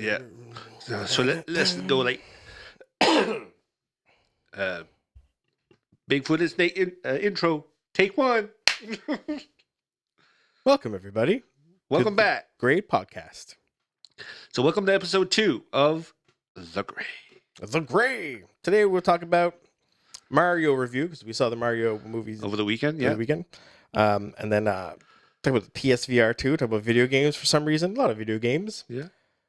Yeah. So let's go like Bigfoot is intro. Take one. Welcome, everybody. Welcome back. Grey Podcast. So welcome to episode 2 of The Grey. The Grey. Today we'll talk about Mario review, because we saw the Mario movies Over the weekend, over the weekend. And then talk about the PSVR 2, talk about video games for some reason. A lot of video games. Yeah.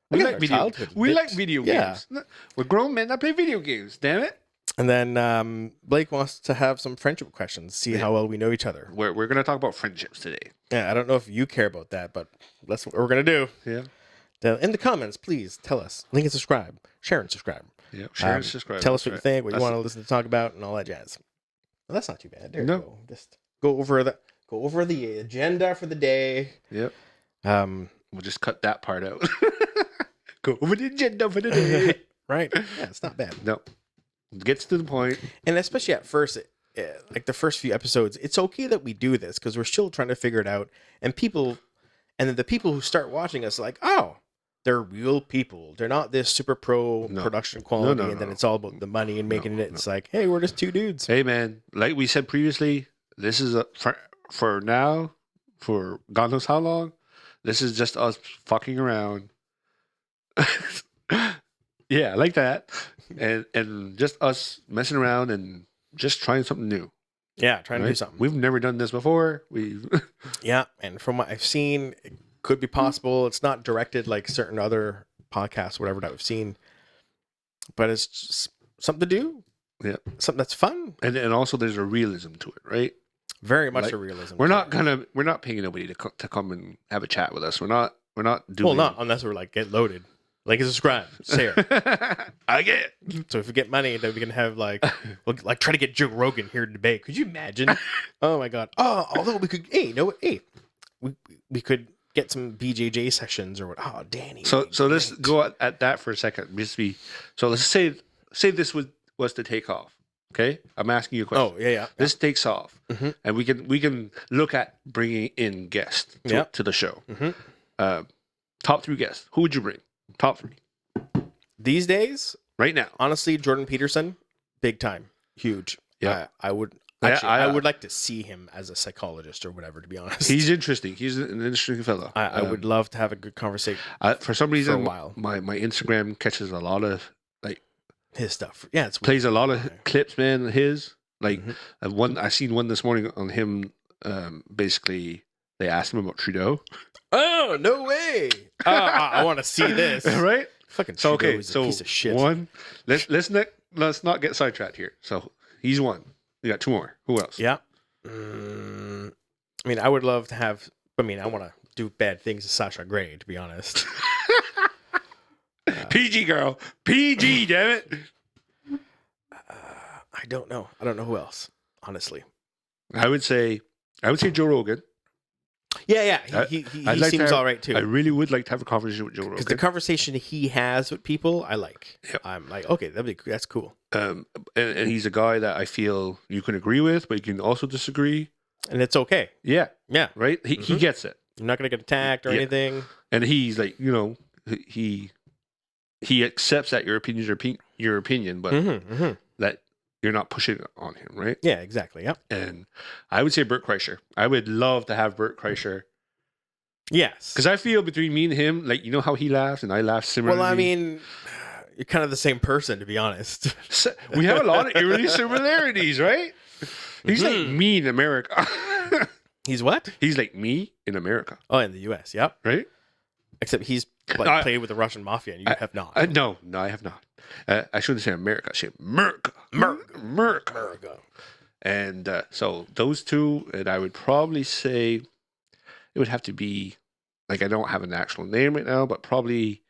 I We guess like our video childhood We bit. like video Yeah. games. We're grown men that play video games, damn it. And then Blake wants to have some friendship questions, see how well we know each other. We're going to talk about friendships today. Yeah, I don't know if you care about that, but that's what we're going to do. Yeah. In the comments, please tell us. Link and subscribe. Share and subscribe. Yeah. Share and subscribe. Tell us what you That's think, what right. you want to listen to talk about, and all that jazz. Well, that's not too bad. There No. you go. Just go over the agenda for the day. Yep. Um, We'll just cut that part out. Go over the agenda for the day. right? Yeah, it's not bad. No. Gets to the point. And especially at first, like the first few episodes, it's okay that we do this because we're still trying to figure it out. And then the people who start watching us are like, oh, they're real people. They're not this super pro production quality, and then it's all about the money and making it. It's like, hey, we're just two dudes. Hey, man, like we said previously, this is for now, for God knows how long, this is just us fucking around. Yeah, like that. And just us messing around and just trying something new. Yeah, trying to do something. We've never done this before. Yeah, and from what I've seen, it could be possible. It's not directed like certain other podcasts, whatever that we've seen, but it's just something to do. Yeah, something that's fun, and also there's a realism to it, right? Very much Like, a realism. We're not paying nobody to come and have a chat with us. We're not doing. Well, not unless we're like get loaded, like and subscribe, share. I get it. So if we get money, then we can have we'll try to get Joe Rogan here to debate. Could you imagine? Oh my god. Oh, although we could. Hey, we could get some BJJ sessions or what? Oh, Danny. So let's go at that for a second. So let's say this was to take off. Okay, I'm asking you a question. Oh yeah. This takes off, and we can look at bringing in guests to the show. Top 3 guests. Who would you bring? Top 3 these days. Right now, honestly, Jordan Peterson, big time, huge. Yeah, I would. Actually, I would like to see him as a psychologist or whatever. To be honest, he's interesting. He's an interesting fellow. I would love to have a good conversation. For some reason, for a while. my Instagram catches a lot of his stuff. Yeah, it's plays a lot of clips, man. His I seen one this morning on him. Basically, they asked him about Trudeau. Oh no way! I want to see this. Right? Fucking Trudeau is a piece of shit. One. Let's not get sidetracked here. So he's one. We got 2 more. Who else? Yeah. I mean, I would love to have. I mean, I want to do bad things to Sasha Grey. To be honest. PG girl. PG. Damn it. I don't know who else. Honestly. I would say Joe Rogan. Yeah. He seems all right too. I really would like to have a conversation with Joe Rogan. Because the conversation he has with people, I like. Yep. I'm like, okay, that's cool. And he's a guy that I feel you can agree with, but you can also disagree. And it's okay. Yeah. Yeah. Right? He gets it. You're not going to get attacked or anything. And he's like, he accepts that your opinions are your opinion, but that you're not pushing it on him, right? Yeah, exactly. Yeah. And I would say Bert Kreischer. I would love to have Bert Kreischer. Yes. Because I feel between me and him, like, you know how he laughs and I laugh similarly. Well, I mean, you're kind of the same person, to be honest. We have a lot of eerie similarities, right? He's like me in America. He's what? He's like me in America. Oh, in the U.S., yep. Right? Except he's played with the Russian mafia, and you have not. No, I have not. I shouldn't say America. I should say America. And so those 2, and I would probably say it would have to be, like, I don't have an actual name right now, but probably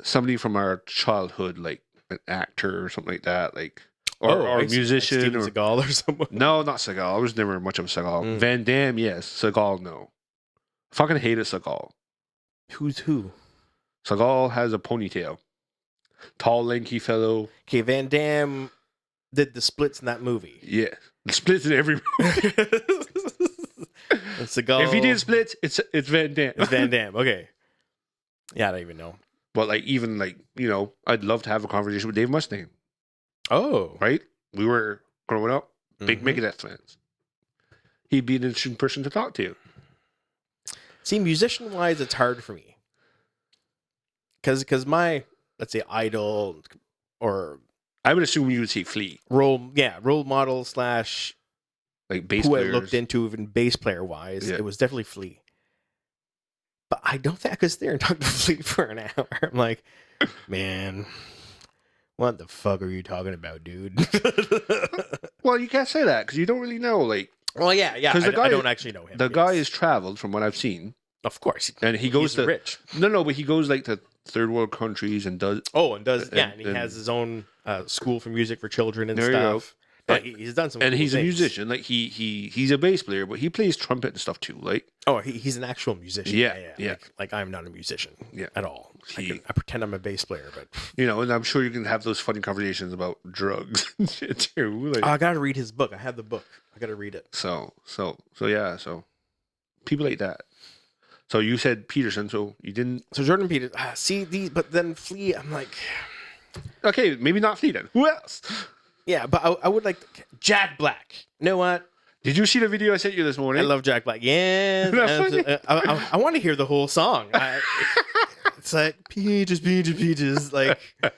somebody from our childhood, like an actor or something like that, like, or a musician. Like Steven Seagal or someone. No, not Seagal. I was never much of a Seagal. Van Damme, yes. Seagal, no. I fucking hated Seagal. Who's who? Seagal has a ponytail. Tall, lanky fellow. Okay, Van Damme did the splits in that movie. Yeah. The splits in every movie. Seagal. If he did splits, it's Van Damme. It's Van Damme. Okay. Yeah, I don't even know. But like even like, I'd love to have a conversation with Dave Mustaine, Oh, right? We were growing up big Mhm. Megadeth fans. He'd be an interesting person to talk to. See, musician wise, it's hard for me because my, let's say, idol or I would assume you would see Flea, role model / like bass who players. I looked into even bass player wise, Yeah. it was definitely Flea. But I don't think I could sit there and talk to Flea for an hour. I'm like, man, what the fuck are you talking about, dude? Well, you can't say that because you don't really know. Like, Well, yeah. 'Cause the I guy- don't actually know him. the guy yes. has traveled from what I've seen, of course, and he goes he's to rich. no, but he goes like to third world countries and does. Oh, and does And- he has his own school for music for children and There you go. stuff. But he's done some, And cool he's a things. musician. Like he's a bass player, but he plays trumpet and stuff too. Like, Oh, he's an actual musician. Yeah. Like I'm not a musician. Yeah. At all. He- I pretend I'm a bass player, but and I'm sure you can have those funny conversations about drugs and shit too. Like, I gotta read his book. I have the book. I gotta read it. so yeah, so people like that. So you said Peterson, so you didn't. So Jordan Peterson, see these, but then Flea. I'm like, Okay, maybe not Flea then. Who else? yeah, but I would like Jack Black. You know what? Did you see the video I sent you this morning? I love Jack Black. Yeah, Isn't that funny? I want to hear the whole song. It's like peaches, peaches, peaches. Like, yeah,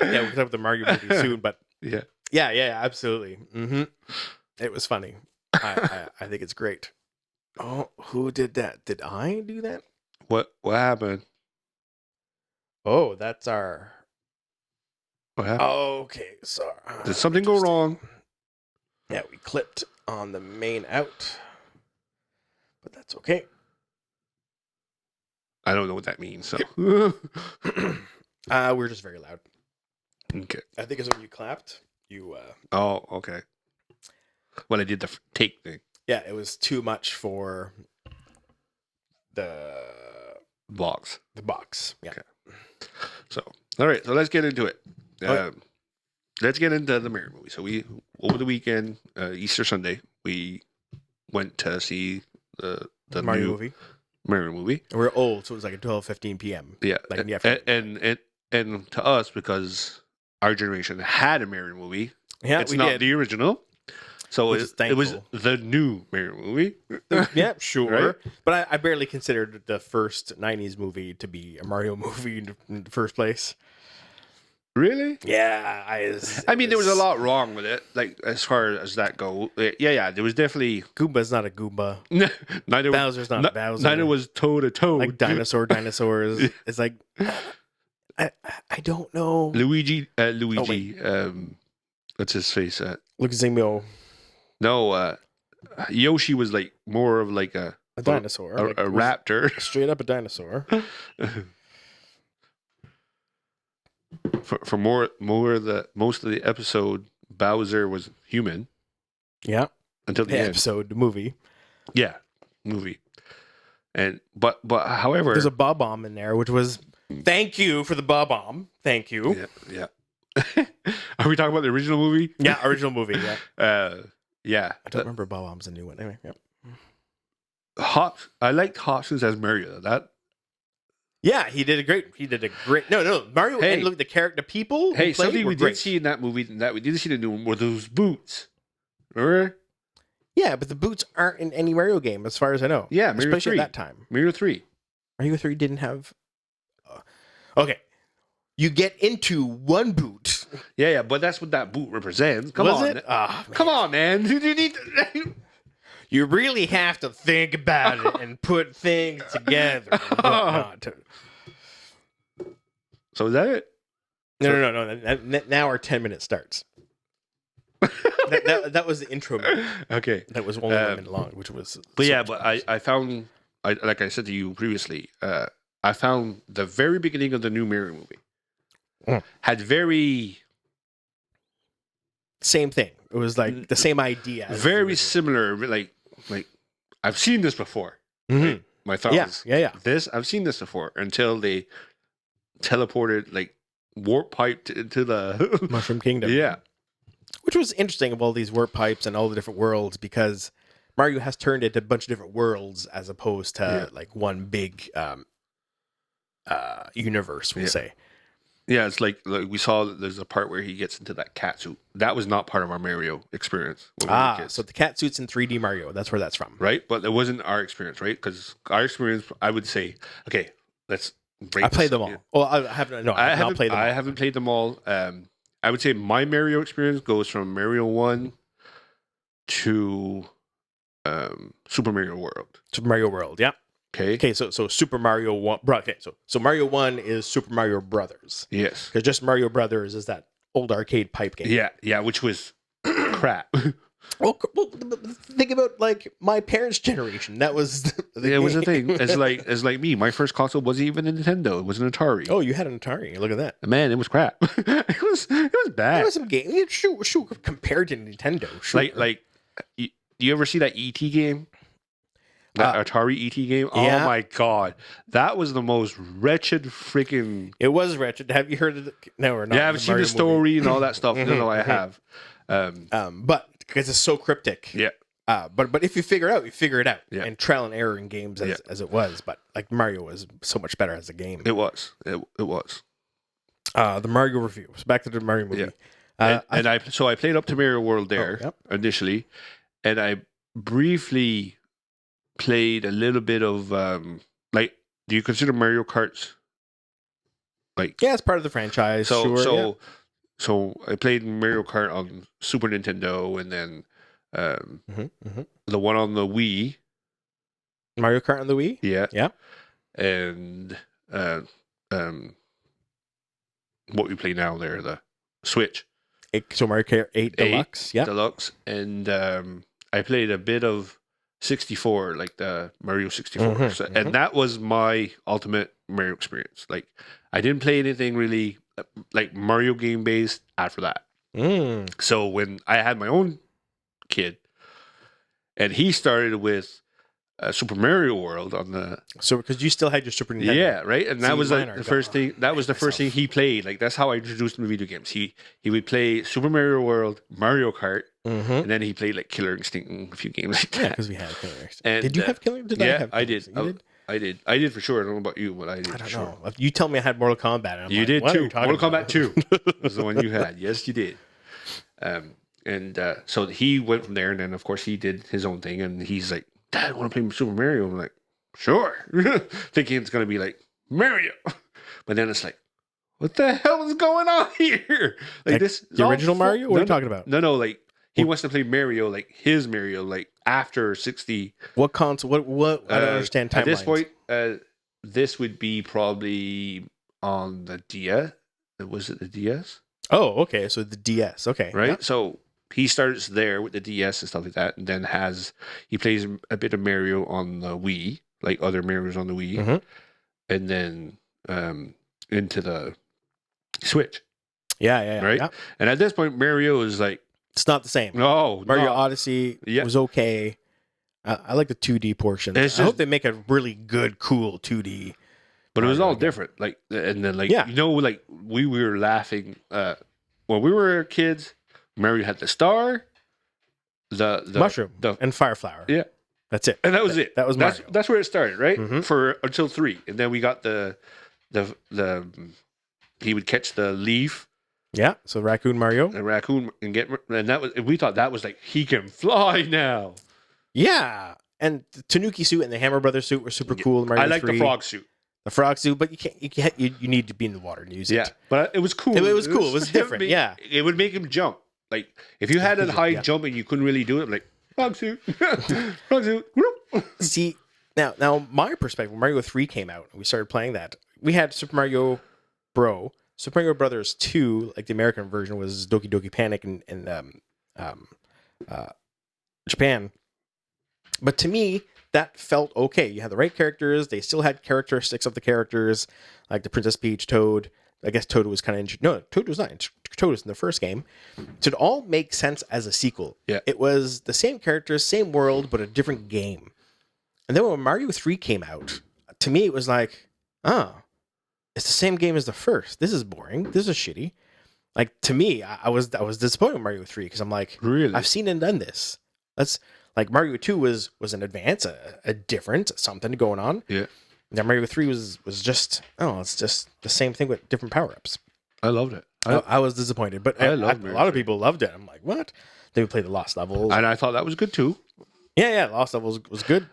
we'll put up the Mario movie soon, but Yeah. yeah, absolutely. It was funny. I think it's great. Oh, who did that? Did I do that? What happened? Oh, that's our. What happened? Okay, so Did something go wrong? Yeah, we clipped on the main out, but that's okay. I don't know what that means. So We're just very loud. okay. I think it's when you clapped. You Oh, okay. When I did the take thing, yeah, it was too much for the box. box. Yeah. Okay. So all right, so let's get into it. Okay. Let's get into the Mario movie. So we over the weekend, Easter Sunday, we went to see the Mario new movie. Mario movie. And we're old, so it was like at 12:15 p.m. Yeah, Like in the afternoon. and to us, because our generation had a Mario movie, Yeah, it's we not did. the original. So Which is it was thankful. the new Mario movie. Yeah, sure. Right? But I barely considered the first 90s movie to be a Mario movie in the first place. Really? Yeah, I mean, there was a lot wrong with it, like as far as that go. Yeah, there was definitely Goomba's not a Goomba. neither. Bowser's not Bowser. Neither was Toad a Toad. like dinosaurs. It's like I don't know. Luigi. Oh, What's his face? Look, Zimio, No, Yoshi was like more of like a dinosaur, a like, was raptor. straight up a dinosaur. For most of the episode, Bowser was human Yeah, until the the end. episode, the movie. Yeah, movie. But however, There's a bob bomb in there, which was thank you for the bob bomb. Thank you. yeah. Are we talking about the original movie? Yeah, original movie. Yeah, Yeah. I don't remember bob bomb's a new one. Anyway, yeah. I liked Hopkins as Mario. Yeah, he did a great. No, Mario. Hey. And look, the character, the people. Who Hey, played something were we great. did see in that movie that we didn't see in the new one were those boots. Remember? Yeah, but the boots aren't in any Mario game, as far as I know. Yeah, Mario especially 3. at that time. Mario 3. Mario 3 didn't have. Okay, you get into one boot. Yeah, but that's what that boot represents. Come Was on. it? Ah, man. Come on, man. You need to... You really have to think about it and put things together. And whatnot. So is that it? No. Now our 10-minute starts. that was the intro minute. Okay. That was only 1 minute long, which was. But yeah, but I found, like I said to you previously, I found the very beginning of the new Mario movie had very, Same thing. It was like the same idea. as the very original. similar. Like I've seen this before. Mhm. My thought Yeah, was, yeah. I've seen this before until they teleported, like warp piped into the Mushroom Kingdom. Yeah. Which was interesting of all these warp pipes and all the different worlds because Mario has turned it to a bunch of different worlds as opposed to like one big universe, we'll say. Yeah, it's like we saw that there's a part where he gets into that cat suit. That was not part of our Mario experience when we were kids. So the cat suit's in 3D Mario. That's where that's from. Right? But it wasn't our experience, right? Because our experience, I would say, okay, let's break I played them all. here. Well, I haven't. No, I haven't played them all. I haven't played them all. I would say my Mario experience goes from Mario 1 to Super Mario World. Super Mario World, yeah. Okay. Okay, so Super Mario 1. Okay, so Mario 1 is Super Mario Brothers. Yes. Because just Mario Brothers is that old arcade pipe game. Yeah, which was crap. Well, think about like my parents' generation. That was It was a thing. It's like me. My first console wasn't even a Nintendo. It was an Atari. Oh, you had an Atari. Look at that. Man, it was crap. it was bad. There was some game. Shoot, compared to Nintendo. Sure. Like, do you ever see that ET game? That Atari ET game? Yeah. Oh my god, that was the most wretched freaking. It was wretched. Have you heard of it? No, or not? Yeah, I've seen the story and all that stuff. No, I have. But because it's so cryptic. Yeah. But if you figure it out, you figure it out. Yeah. And trial and error in games as it was. But like Mario was so much better as a game. It was. It was. The Mario review. So back to the Mario movie. Yeah. I played up to Mario World there initially, and I briefly played a little bit of like. Do you consider Mario Karts? Like it's part of the franchise. So I played Mario Kart on Super Nintendo, and then the one on the Wii. Mario Kart on the Wii. Yeah. And what we play now there, the Switch. So Mario Kart 8 Deluxe. Yeah. Deluxe, and I played a bit of 64, like the Mario 64, and that was my ultimate Mario experience. Like I didn't play anything really like Mario game based after that. So when I had my own kid, and he started with Super Mario World on the because you still had your Super Nintendo, right, and that was like the first thing. That was the first thing he played. Like that's how I introduced him to video games. He would play Super Mario World, Mario Kart, and then he played like Killer Instinct and a few games like that. Yeah, because we had Killer Instinct. And, did you have Killer? I did. I did. I did for sure. I don't know about you, but I did. I don't know. Sure. You tell me I had Mortal Kombat. And you did too. Mortal Kombat 2 was the one you had. Yes, you did. So he went from there, and then of course he did his own thing, and he's like, Dad, I want to play Super Mario. I'm like, sure. Thinking it's going to be like Mario. But then it's like, what the hell is going on here? Like this. The original Mario? What are you talking about? No. Like he wants to play Mario, like his Mario, like after 60. What console? What? I don't understand timelines. At this point, this would be probably on the DS. Was it the DS? Oh, okay. So the DS. Okay. Right. Yeah. So he starts there with the DS and stuff like that, and then he plays a bit of Mario on the Wii, like other Marios on the Wii, and then into the Switch. Yeah. Right. Yeah. And at this point, Mario is like, it's not the same. No, Mario Odyssey was okay. I like the 2D portion. I hope they make a really good, cool 2D. But it was all different. Like, and then like like we were laughing when we were kids. Mario had the star, the mushroom, and fire flower. Yeah, that's it. And that was it. That was Mario. That's where it started, right? For until 3, and then we got the he would catch the leaf. Yeah, so Raccoon Mario. And Raccoon and that was, we thought that was like he can fly now. Yeah, and the Tanuki suit and the Hammer Brothers suit were super cool. Mario I like 3. the frog suit. The frog suit, but you need to be in the water and use it. Yeah, but it was cool. It was cool. It was different. Yeah, it would make him jump. Like if you had a high jump and you couldn't really do it, like frog suit, frog suit. See, now my perspective, when Mario 3 came out and we started playing that, we had Super Mario Bro. Super Mario Brothers 2, like the American version, was Doki Doki Panic in Japan. But to me, that felt okay. You had the right characters. They still had characteristics of the characters, like the Princess Peach, Toad. I guess Toad was kind of... No, Toad was not. Toad was in the first game. So it all makes sense as a sequel. Yeah. It was the same characters, same world, but a different game. And then when Mario 3 came out, to me it was like, it's the same game as the first. This is boring. This is shitty. Like, to me, I was disappointed with Mario 3 because I'm like, really? I've seen and done this. That's like Mario 2 was an advance, a different something going on. Yeah. Yeah, Mario 3 was just it's just the same thing with different power ups. I loved it. I was disappointed, but I a loved lot Mario of people loved it. I'm like, what? They would play the Lost Levels. And I thought that was good too. Yeah, Lost Levels was good.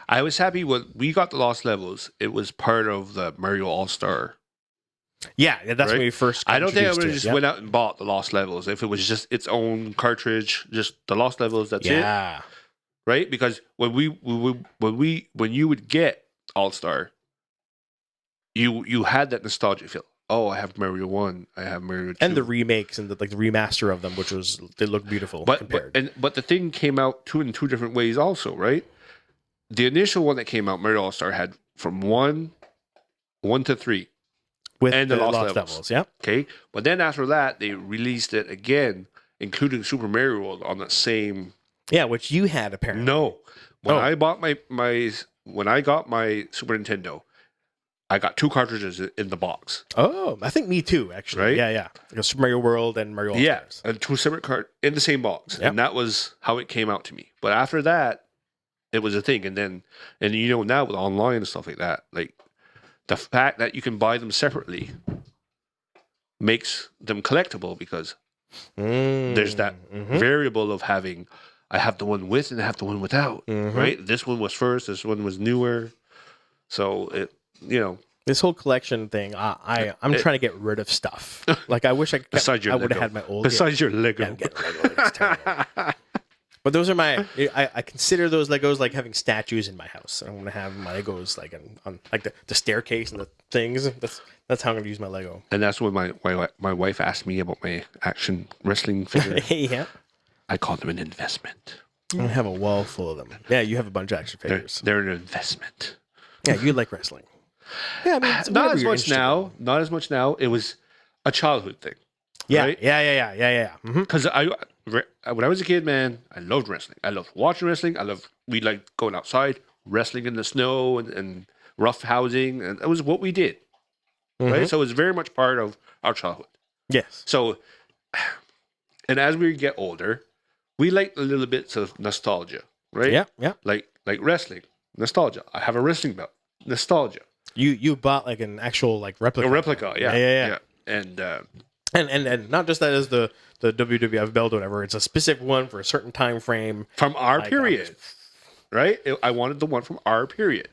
I was happy when we got the Lost Levels. It was part of the Mario All Star. Yeah, that's Right? when we first. I don't think I would have introduced just it. went out and bought the Lost Levels if it was just its own cartridge, just the Lost Levels. That's it, Yeah. right? Because when you would get All Star, you had that nostalgia feel. Oh, I have Mario 1, I have Mario 2. And the remakes and the remaster of them, which they look beautiful compared. But the thing came out in two different ways also, right? The initial one that came out, Mario All Star, had from 1 to 3. With and the the Lost Lost Levels. Levels, yeah. Okay? But then after that, they released it again, including Super Mario World on the same... Yeah, which you had apparently. No. When I bought when I got my Super Nintendo, I got 2 cartridges in the box. Oh, I think me too, actually. Right? Yeah. Like Super Mario World and Mario All Stars. And 2 separate cards in the same box. Yep. And that was how it came out to me. But after that, it was a thing. And now with online and stuff like that, like the fact that you can buy them separately makes them collectible because there's that variable of having, I have the one with and I have the one without, right? This one was first, this one was newer. So this whole collection thing, I'm trying to get rid of stuff. Like I wish I would have had my old. Besides your Lego. Yeah, I'm getting Lego. It's terrible. But those are I consider those Legos like having statues in my house. I'm gonna have my Legos like on like the staircase and the things. That's how I'm gonna use my Lego. And that's when my wife asked me about my action wrestling figure. Yeah. I call them an investment. I have a wall full of them. Yeah, you have a bunch of action figures. They're an investment. Yeah, you like wrestling. Yeah, I mean, it's not whatever as you're much interested now. Not as much now. It was a childhood thing. Yeah, right? yeah. Because when I was a kid, man, I loved wrestling. I loved watching wrestling. We liked going outside, wrestling in the snow and rough housing, and that was what we did. Right, so it was very much part of our childhood. Yes. So, and as we get older, we like a little bits of nostalgia, right? Yeah. Like wrestling, nostalgia. I have a wrestling belt, nostalgia. You bought like an actual like replica. A replica, yeah. And not just that as the WWF belt or whatever. It's a specific one for a certain time frame from our period, right? I wanted the one from our period,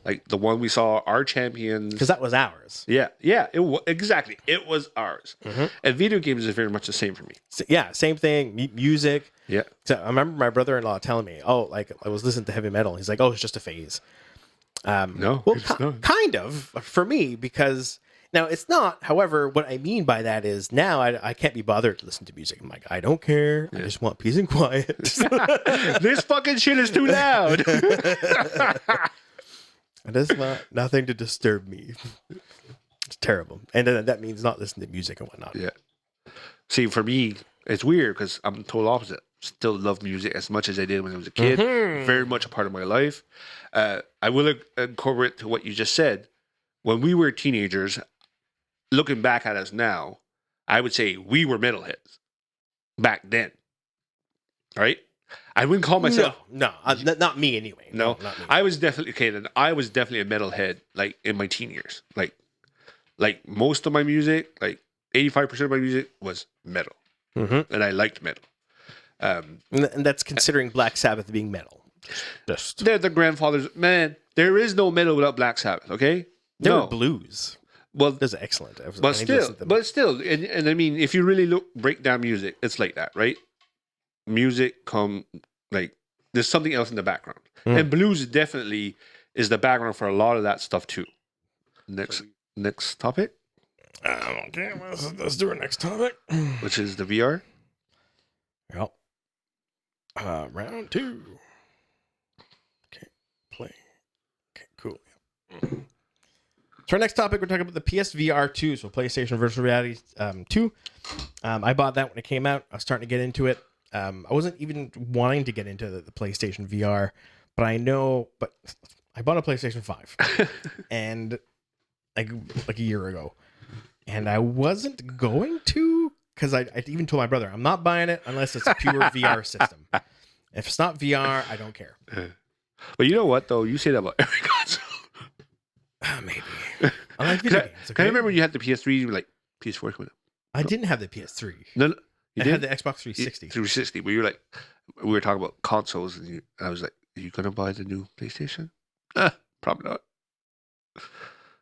like the one we saw our champions, because that was ours. Yeah. Exactly. It was ours. And video games is very much the same for me. So, yeah, same thing. Music. Yeah. So I remember my brother-in-law telling me, "Oh, like I was listening to heavy metal." He's like, "Oh, it's just a phase." No, well, it's not. Kind of for me, because now it's not. However, what I mean by that is now I can't be bothered to listen to music. I'm like, I don't care. I just want peace and quiet. This fucking shit is too loud. I just want nothing to disturb me. It's terrible, and then that means not listening to music and whatnot. Yeah. See, for me, it's weird because I'm the total opposite. Still love music as much as I did when I was a kid. Very much a part of my life. I will incorporate to what you just said. When we were teenagers, looking back at us now, I would say we were metalheads back then. Right? I wouldn't call myself. No, not me anyway. No, not me. I was definitely a metalhead like in my teen years. Like most of my music, like 85% of my music was metal, and I liked metal. And that's considering Black Sabbath being metal. Just They're the grandfathers. Man, there is no metal without Black Sabbath. Okay, they were blues. Well, that's excellent. But still, and I mean, if you really break down music, it's like that, right? Music there's something else in the background, and blues definitely is the background for a lot of that stuff too. Next topic. Okay, let's do our next topic, which is the VR. Yep. Round 2. Okay, play. Okay, cool. So our next topic, we're talking about the PSVR 2, so PlayStation Virtual Reality 2. I bought that when it came out. I was starting to get into it. I wasn't even wanting to get into the PlayStation VR, but I bought a PlayStation 5 and like a year ago, and I wasn't going to, because I even told my brother, I'm not buying it unless it's a pure VR system. If it's not VR, I don't care. But you know what, though? You say that about every console. I like video games. I Okay? remember when you had the PS3, you were like, PS4 coming out. I didn't have the PS3. No, you I did? had the Xbox 360. 360, but you were like, we were talking about consoles, and I was like, are you going to buy the new PlayStation? Probably not.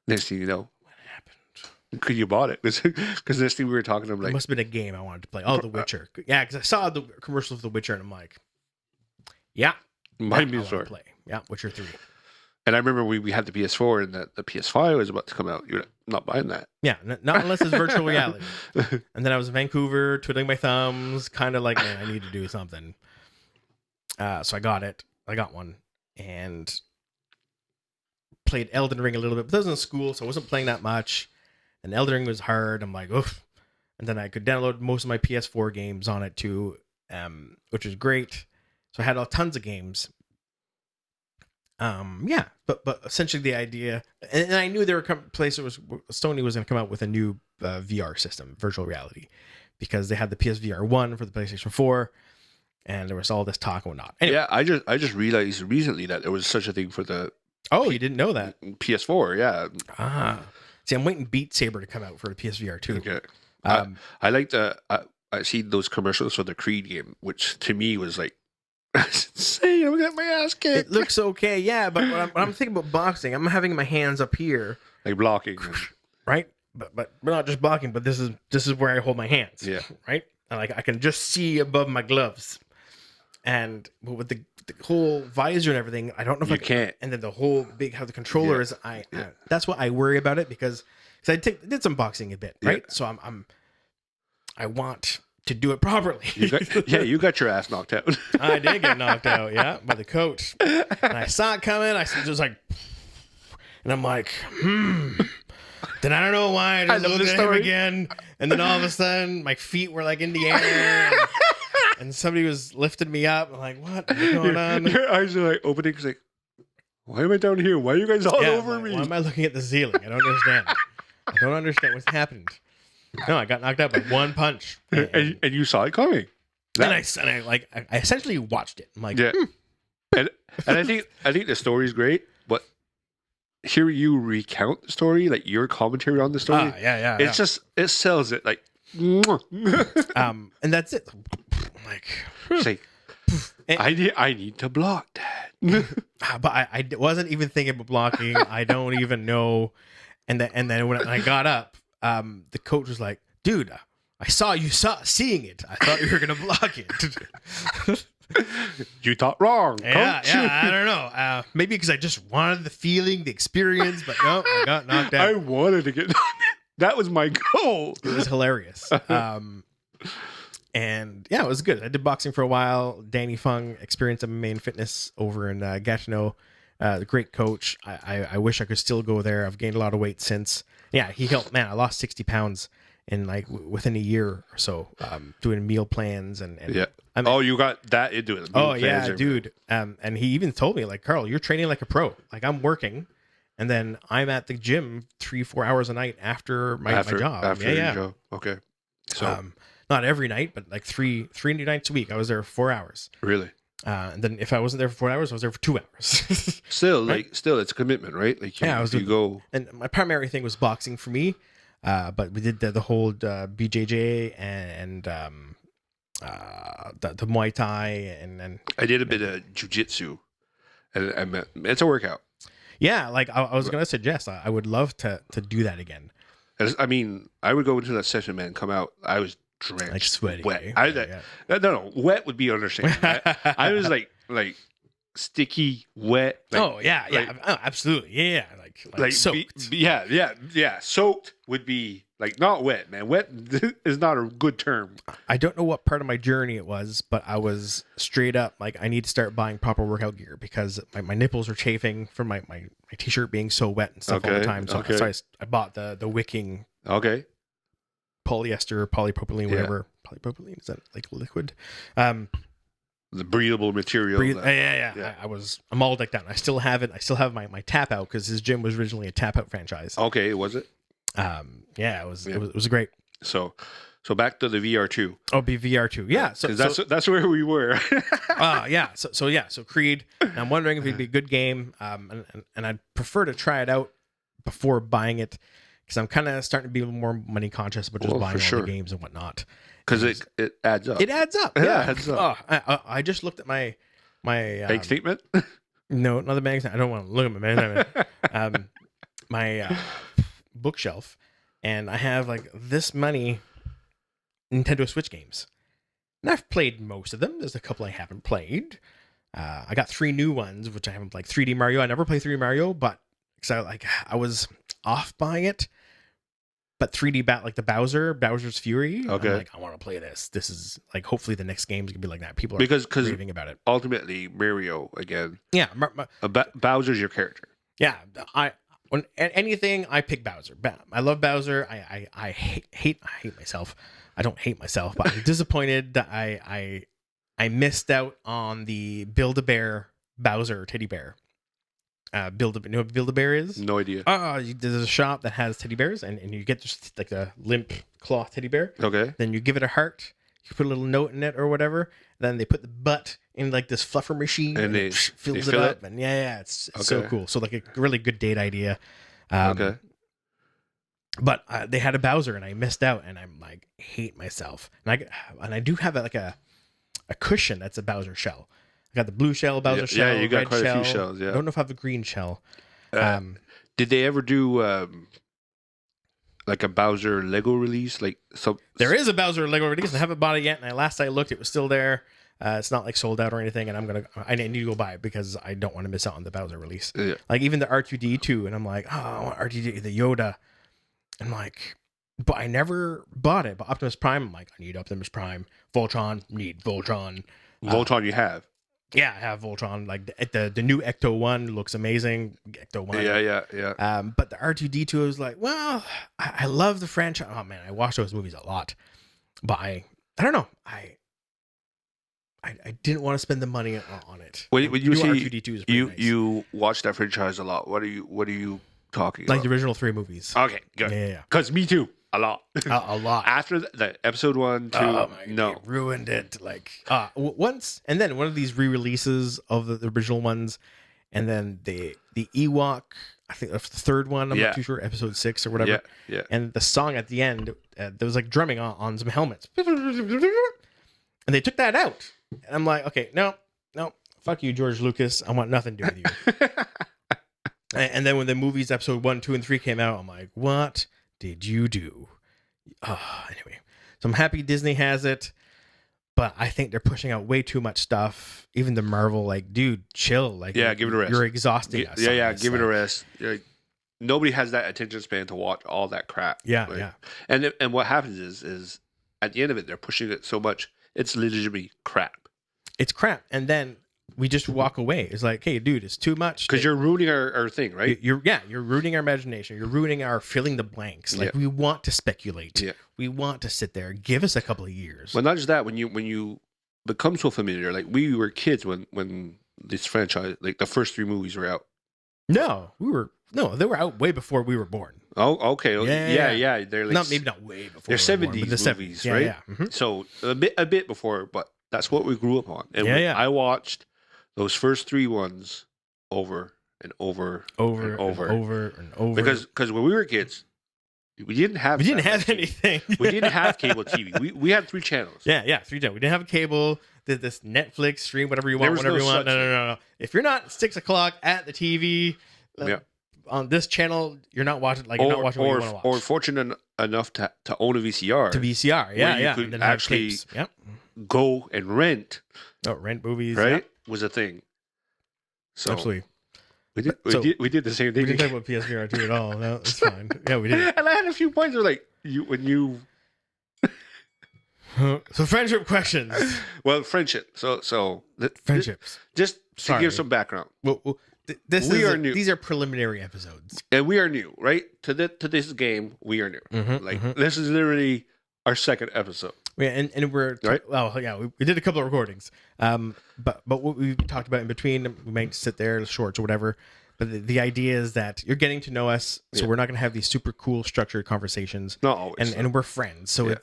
Next thing you know, What happened? because you bought it. Because next thing we were talking, I'm It like, must have been a game I wanted to play. Oh, The Witcher. Yeah, because I saw the commercial of The Witcher, and I'm like, yeah, mind I me wanna story. play. Yeah, Witcher 3. And I remember we had the PS4 and the PS5 was about to come out. You're like, I'm not buying that. Yeah, not unless it's virtual reality. And then I was in Vancouver, twiddling my thumbs, kind of like, man, I need to do something. So I got it. I got one and played Elden Ring a little bit, but that was in school, so I wasn't playing that much. And Elden Ring was hard. I'm like, oof. And then I could download most of my PS4 games on it too, which was great. So I had tons of games. Yeah, but essentially the idea, and I knew there were Sony was going to come out with a new VR system, virtual reality, because they had the PSVR 1 for the PlayStation 4, and there was all this talk and whatnot. Anyway, Yeah, I just realized recently that there was such a thing for the you didn't know that? PS4. Yeah. See, I'm waiting Beat Saber to come out for the PSVR 2. Okay. Um, I like I seen those commercials for the Creed game, which to me was like, insane. I'm gonna get my ass kicked. it looks okay, yeah, but when I'm thinking about boxing, I'm having my hands up here, Like blocking. right? But not just blocking, but this is where I hold my hands. Yeah. Right? And like I can just see above my gloves. And with the whole visor and everything, I don't know if You I can't. And then the whole how the controller Yeah. is. That's what I worry about it because I did some boxing a bit, right? Yeah. So I want to do it properly. You got your ass knocked out. I did get knocked out, yeah, by the coach. And I saw it coming. I was just like, and I'm like, Then I don't know why I just looked at him again, and then all of a sudden my feet were like in the air, and somebody was lifting me up. I'm like, what is going on? Your eyes are like opening. It's like, why am I down here? Why are you guys all over me? Why am I looking at the ceiling? I don't understand. I don't understand what's happened. No, I got knocked out by one punch, and you saw it coming. And I essentially watched it. I'm like, Yeah. And I think the story's great, but hearing you recount the story, like your commentary on the story, yeah. it sells it like, And that's it. I'm like, it's like, I need to block that. but I wasn't even thinking about blocking. I don't even know. And then when I got up, the coach was like, dude, I saw you seeing it. I thought you were gonna block it. You thought wrong. Yeah, coach. I don't know. Maybe because I just wanted the feeling, the experience, but no, I got knocked out. I wanted to get that was my goal. It was hilarious. And yeah, it was good. I did boxing for a while. Danny Fung, Experience MMA and Fitness over in Gatineau. Great coach. I wish I could still go there. I've gained a lot of weight since. Yeah, he helped. Man, I lost 60 pounds in like within a year or so, doing meal plans and Yeah. I mean, You got that into it. oh yeah, dude. And he even told me like, Carl, you're training like a pro. Like I'm working, and then I'm at the gym 3-4 hours a night after my job. After your job. Okay. So not every night, but like three nights a week. I was there 4 hours. really. And then if I wasn't there for 4 hours, I was there for 2 hours. Still, it's a commitment, right? Like you go. And my primary thing was boxing for me, but we did the whole BJJ and the Muay Thai and I did a bit of jujitsu, and it's a workout. yeah, like I was gonna suggest I would love to do that again. I mean, I would go into that session, man. Come out, I was drenched, Like sweaty, wet. eh? No, wet would be understanding. I was like sticky, wet. Like, oh yeah, absolutely, yeah, like soaked. Soaked would be like not wet, man. Wet is not a good term. I don't know what part of my journey it was, but I was straight up like, I need to start buying proper workout gear because my nipples were chafing from my t-shirt being so wet and stuff all the time. So, I bought the wicking polyester, polypropylene, whatever. Polypropylene, is that like liquid? The breathable material. Yeah. I'm all decked out. I still have it. I still have my tap out because his gym was originally a tap out franchise. Okay, was it? It was great. So back to the VR2. Oh, be VR2. Yeah. So that's where we were. So Creed. I'm wondering if it'd be a good game. And I'd prefer to try it out before buying it, because I'm kind of starting to be a little more money conscious about just buying all the games and whatnot. Because it adds up. It adds up. Yeah, Yeah, it adds up. Oh, I just looked at my Bank statement? no, not the bank statement. I don't want to look at my bank statement. My bookshelf, and I have like this many Nintendo Switch games. And I've played most of them. There's a couple I haven't played. I got 3 new ones, which I haven't played. 3D Mario. I never played 3D Mario, but because I was off buying it. But 3D like the Bowser's Fury. Okay. I'm like, I want to play this. This is like, hopefully the next game's gonna be like that. People are because raving about it. Ultimately, Mario again. Yeah, Bowser's your character. Yeah, when anything I pick Bowser. I love Bowser. I hate myself. I don't hate myself, but I'm disappointed that I missed out on the Build-A-Bear Bowser teddy bear. You know what Build-A-Bear is? No idea. There's a shop that has teddy bears, and you get just like a limp cloth teddy bear. Okay. Then you give it a heart. You put a little note in it or whatever. Then they put the butt in like this fluffer machine, and it fills it up. And it's so cool. So like a really good date idea. Okay. But they had a Bowser, and I missed out, and I'm like, hate myself. And I do have a cushion that's a Bowser shell. I got the blue shell, Bowser shell. Yeah, you got red quite shell. a few shells. Yeah. I don't know if I have a green shell. Did they ever do like a Bowser Lego release? Like there is a Bowser Lego release. I haven't bought it yet. And last I looked, it was still there. It's not like sold out or anything. And I need to go buy it because I don't want to miss out on the Bowser release. Yeah. Like even the R2D2, and I'm like, oh, I want R2D, the Yoda. I'm like, but I never bought it. But Optimus Prime, I'm like, I need Optimus Prime. Voltron, need Voltron. Voltron you have. Yeah, I have Voltron. Like the new Ecto 1 looks amazing. Ecto 1. Yeah. But the R2D2 was like, well, I love the franchise. Oh man, I watch those movies a lot. But I don't know. I didn't want to spend the money on it. When you say R2D2 is pretty nice. You watch that franchise a lot. What are you talking like about? the original 3 movies. Okay, good. Yeah. Because me too. A lot. A lot. After the episode 1, 2, no. It ruined it. Like once, and then one of these re-releases of the original ones, and then the Ewok. I think that's the third one. I'm not too sure. Episode 6 or whatever. Yeah. And the song at the end, there was like drumming on some helmets, and they took that out. And I'm like, okay, no, fuck you, George Lucas. I want nothing to do with you. And then when the movies episode 1, 2, and 3 came out, I'm like, what did you do? Anyway, so I'm happy Disney has it, but I think they're pushing out way too much stuff. Even the Marvel, like, dude, chill. Like, give it a rest. You're exhausting us. Give it a rest. Nobody has that attention span to watch all that crap. Yeah. And what happens is at the end of it, they're pushing it so much, it's legitimately crap. It's crap, and then we just walk away. It's like, hey, dude, it's too much. Because you're ruining our thing, right? You're ruining our imagination. You're ruining our filling the blanks. Like we want to speculate. Yeah. We want to sit there. Give us a couple of years. But not just that. When you become so familiar, like we were kids when this franchise, like the first 3 movies were out. No, they were out way before we were born. Oh, okay. Yeah. They're like maybe not way before. They're 70s movies, right? Yeah. Mm-hmm. So a bit before, but that's what we grew up on. And I watched those first 3 ones over and over. Because when we were kids, we didn't have anything. We didn't have cable TV. We had 3 channels. Yeah, 3 channels. We didn't have a cable. Did this Netflix stream whatever you want, whatever you want. No. If you're not 6 o'clock at the TV on this channel, you're not watching. Like you're not watching what you want to watch. Or fortunate enough to own a VCR. Yeah. You could actually go and rent. Oh, rent movies, right? Was a thing. So absolutely. We did the same thing. We didn't talk about PSVR 2 at all. No, it's fine. Yeah, we did. And I had a few points where like when you so friendship questions. Well, friendship. So friendships. Just to give some background. Well, new. These are preliminary episodes, and we are new, right? To this game, we are new. This is literally our 2nd episode. Yeah, and we're right? We did a couple of recordings. But what we talked about in between, we might sit there, shorts or whatever. But the idea is that you're getting to know us, so we're not going to have these super cool structured conversations. Not always. And we're friends, so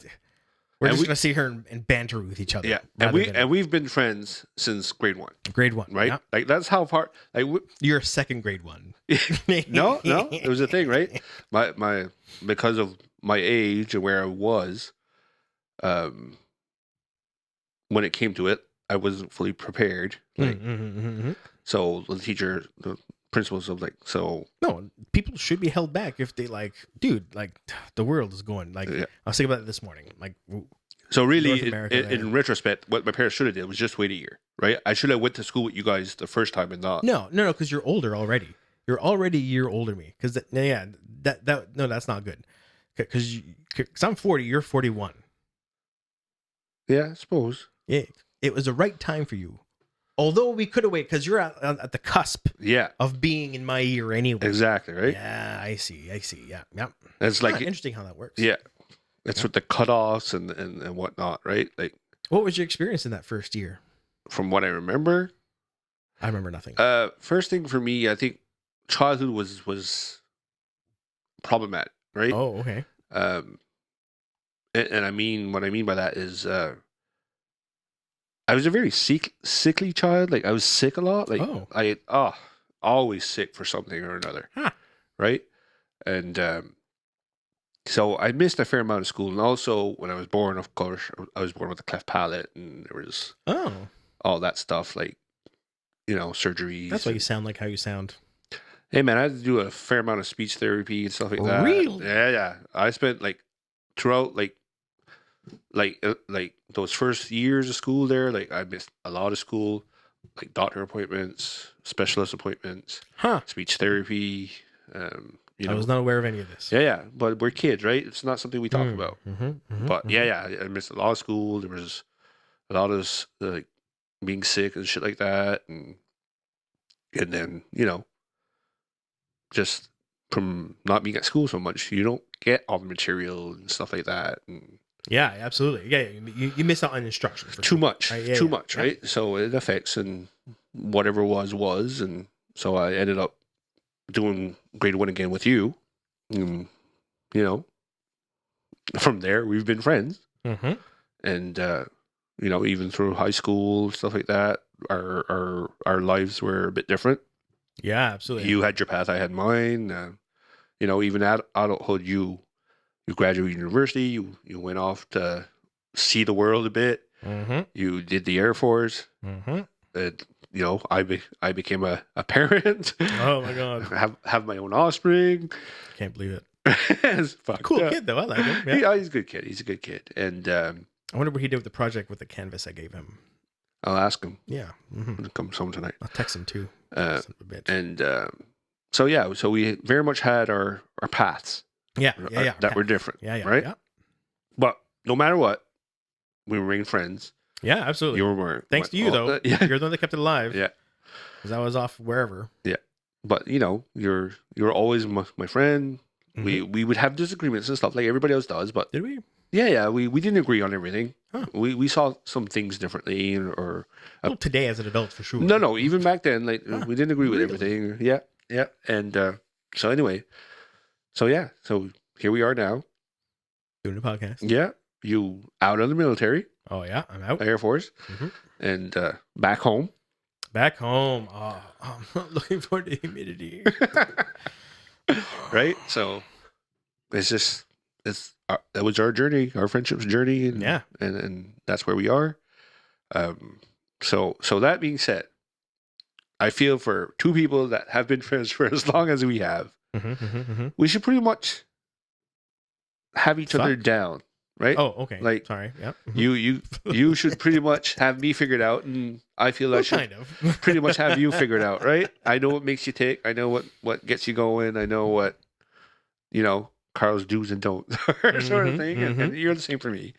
We're And just we- gonna sit here and banter with each other. Yeah, and rather than we've been friends since grade 1, grade 1, right? Yeah. Like that's how far. Like You're second grade 1. no, it was a thing, right? My because of my age and where I was, when it came to it, I wasn't fully prepared. Like so, the principals of like so. No, people should be held back if they like, dude, like the world is going. Like Yeah. I was thinking about it this morning. Like So really, North America, in retrospect, what my parents should have did was just wait a year, right? I should have went to school with you guys the first time and not. no, because you're older already. You're already a year older than me. Because that's not good. Because I'm 40, you're 41. Yeah, I suppose. Yeah, it was the right time for you. Although we could have waited because you're at the cusp Yeah, of being in my year anyway. exactly, right? Yeah, I see. Yeah. It's like Interesting how that works. yeah, it's with the cutoffs and whatnot, right? Like What was your experience in that first year? from what I remember, I remember nothing. first thing for me, I think childhood was problematic, right? Oh, okay. And I mean what I mean by that is I was a very sickly child. Like I was sick a lot. Like Oh. always sick for something or another. Huh. Right? And so I missed a fair amount of school. And also when I was born, of course, I was born with a cleft palate and there was all that stuff like, surgeries. That's why you sound like how you sound. Hey man, I had to do a fair amount of speech therapy and stuff like that. Really? Yeah. I spent like throughout like those first years of school there, like I missed a lot of school, like doctor appointments, specialist appointments, Huh. speech therapy. I was not aware of any of this. Yeah, but we're kids, right? It's not something we talk about. But yeah, I missed a lot of school. There was a lot of like being sick and shit like that, and then just from not being at school so much, you don't get all the material and stuff like that, and Yeah, absolutely. Yeah, you miss out on instruction. For too sure. much, Right, yeah, too yeah. much, right? So it affects, and whatever was, and so I ended up doing grade 1 again with you, and from there we've been friends, and even through high school stuff like that, our lives were a bit different. Yeah, absolutely. You had your path, I had mine. Even at adulthood, you graduated university. You went off to see the world a bit. You did the Air Force. And I became a parent. Oh my god, have my own offspring. can't believe it. It's fucked Cool up. kid though. I like him. Yeah. He's a good kid. He's a good kid, and I wonder what he did with the project with the canvas I gave him. I'll ask him Yeah. when he comes home tonight. I'll text him too. Uh, Son of a bitch. and so we very much had our paths. Yeah. That were different. Yeah. Right? Yeah. But no matter what, we remained friends. Yeah, absolutely. You were Thanks to you though. Yeah. You're the one that kept it alive. Yeah. Because I was off wherever. But you're always my friend. We would have disagreements and stuff like everybody else does. But Did we? yeah, we didn't agree on everything. Huh. We saw some things differently, or Well, today as an adult for sure. no, even back then, like we didn't agree with Really? everything. Yeah, and so anyway, so here we are now. Doing a podcast. Yeah, you out of the military, Oh yeah, I'm out. Air Force, and back home. Back home. Oh, I'm not looking forward to humidity. Right, so that was our journey, our friendship's journey, and Yeah. and that's where we are. So that being said, I feel for two people that have been friends for as long as we have, we should pretty much have each other down, right? Oh, okay. Like, sorry. Yeah. You should pretty much have me figured out, and I feel I should kind of. pretty much have you figured out, right? I know what makes you tick. I know what gets you going. I know what Carl's do's and don'ts are, sort of thing. And you're the same for me.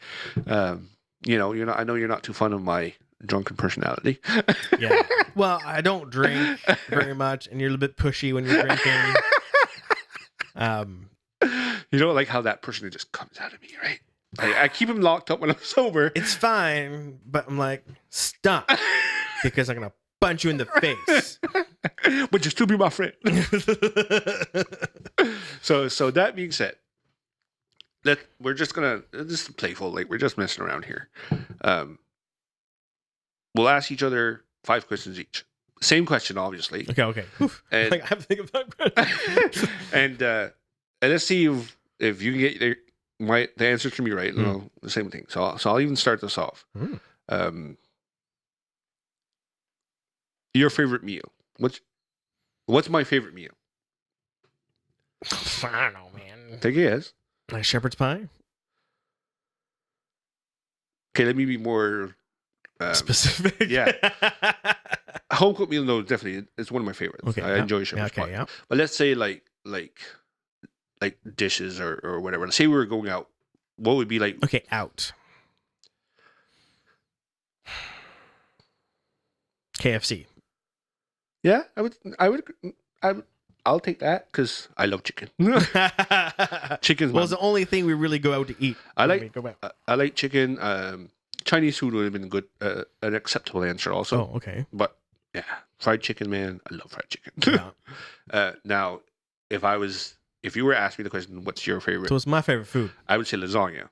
You're not. I know you're not too fond of my drunken personality. Yeah. Well, I don't drink very much, and you're a little bit pushy when you're drinking. You don't like how that person just comes out of me, right? I keep him locked up when I'm sober. It's fine, but I'm like, stop, because I'm gonna punch you in the face. But you still be my friend. So that being said, we're just gonna, this is playful, like we're just messing around here. We'll ask each other 5 questions each. Same question, obviously. Okay. Oof. And, Like, I have to think about and let's see if you can get the answer to me right. No, the same thing. So I'll even start this off. Your favorite meal? What's my favorite meal? I don't know, man. Take a guess. Like shepherd's pie? Okay, let me be more Specific? Yeah. Home cooked meal, no, definitely. It's one of my favorites. Okay, I enjoy shepherd's pie. Yeah. But let's say like dishes or whatever. Let's say we were going out. What would be like? Okay, out. KFC. Yeah, I'll take that because I love chicken. Chicken's Well, it's the only thing we really go out to eat. I like chicken. Chinese food would have been good, an acceptable answer also. Oh, okay. But yeah, fried chicken, man, I love fried chicken. Yeah. Now, if you were asking me the question, what's your favorite? So it's my favorite food. I would say lasagna.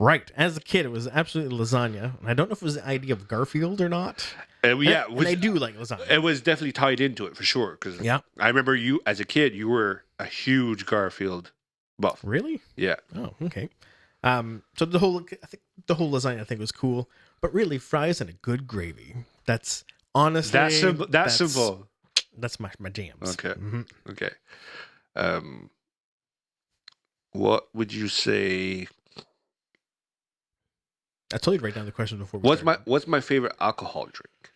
Right. As a kid, it was absolutely lasagna. And I don't know if it was the idea of Garfield or not. And I do like lasagna. It was definitely tied into it for sure. Because yeah. I remember you, as a kid, you were a huge Garfield buff. Really? Yeah. Oh, okay. So the whole lasagna thing was cool, but really fries and a good gravy. That's honestly that's simple. That's my jams. Okay. Mm-hmm. Okay. What would you say? I told you to write down the question before. What's my favorite alcohol drink?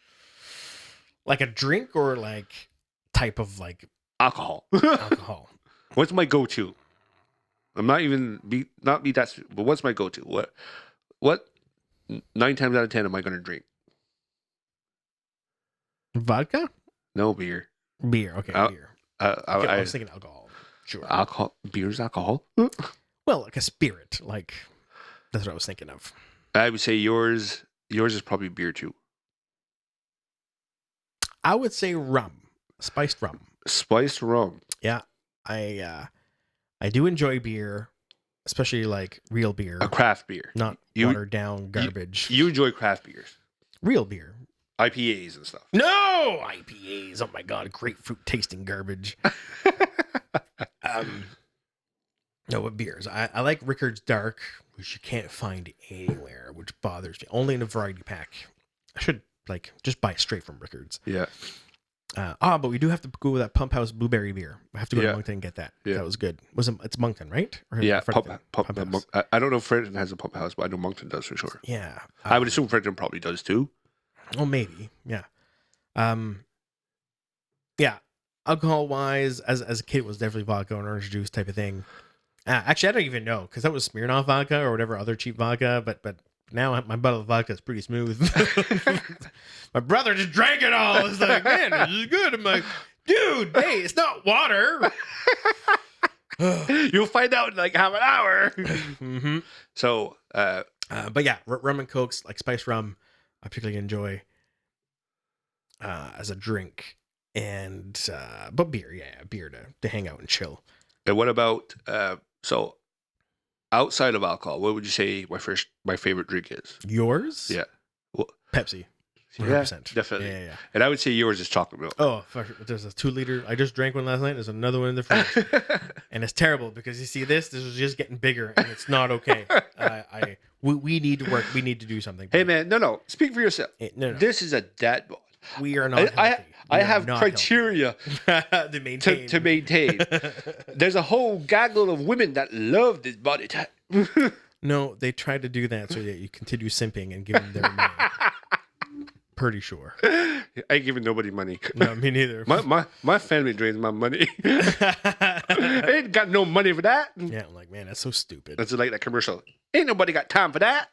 Like a drink or like type of like alcohol? Alcohol. What's my go-to? I'm not even not be that, but what's my go-to? What 9 times out of 10 am I going to drink? Vodka? No, beer. Beer. Okay, beer. I was thinking alcohol. Sure. Alcohol. Beer's alcohol. Well, like a spirit. Like that's what I was thinking of. I would say yours is probably beer too. I would say rum. Spiced rum. Spiced rum. Yeah. I do enjoy beer, especially like real beer. A craft beer. Not watered down garbage. You enjoy craft beers. Real beer. IPAs and stuff. No! IPAs. Oh my god, grapefruit tasting garbage. No, what beers? I like Rickard's Dark, which you can't find anywhere, which bothers me. Only in a variety pack. I should just buy straight from Rickard's. Yeah. But we do have to go with that Pump House blueberry beer. I have to go to Moncton and get that. Yeah. That was good. It's Moncton, right? Or yeah, Pump House. I don't know if Fredericton has a Pump House, but I know Moncton does for sure. Yeah. I would assume Fredericton probably does too. Oh, maybe. Yeah. Yeah. Alcohol wise, as a kid, it was definitely vodka and orange juice type of thing. Actually, I don't even know because that was Smirnoff vodka or whatever other cheap vodka. But now my bottle of vodka is pretty smooth. My brother just drank it all. It's like, man, this is good. I'm like, dude, hey, it's not water. You'll find out in like half an hour. Mm-hmm. So, but yeah, rum and cokes, like spiced rum, I particularly enjoy as a drink. And but beer, beer to hang out and chill. And what about so outside of alcohol, what would you say my favorite drink is? Yours? Yeah. Well, Pepsi. 100%. Yeah, definitely. Yeah. And I would say yours is chocolate milk. Oh, there's a 2-liter. I just drank one last night. There's another one in the fridge. And it's terrible because you see this is just getting bigger and it's not okay. We need to work. We need to do something. Hey man, no. Speak for yourself. No. This is a dad bod. We are not healthy. I have criteria to maintain. There's a whole gaggle of women that love this body type. No, they try to do that so that you continue simping and give them their money. Pretty sure. I ain't giving nobody money. No, me neither. My family drains my money. I ain't got no money for that. Yeah, I'm like, man, that's so stupid. That's like that commercial. Ain't nobody got time for that.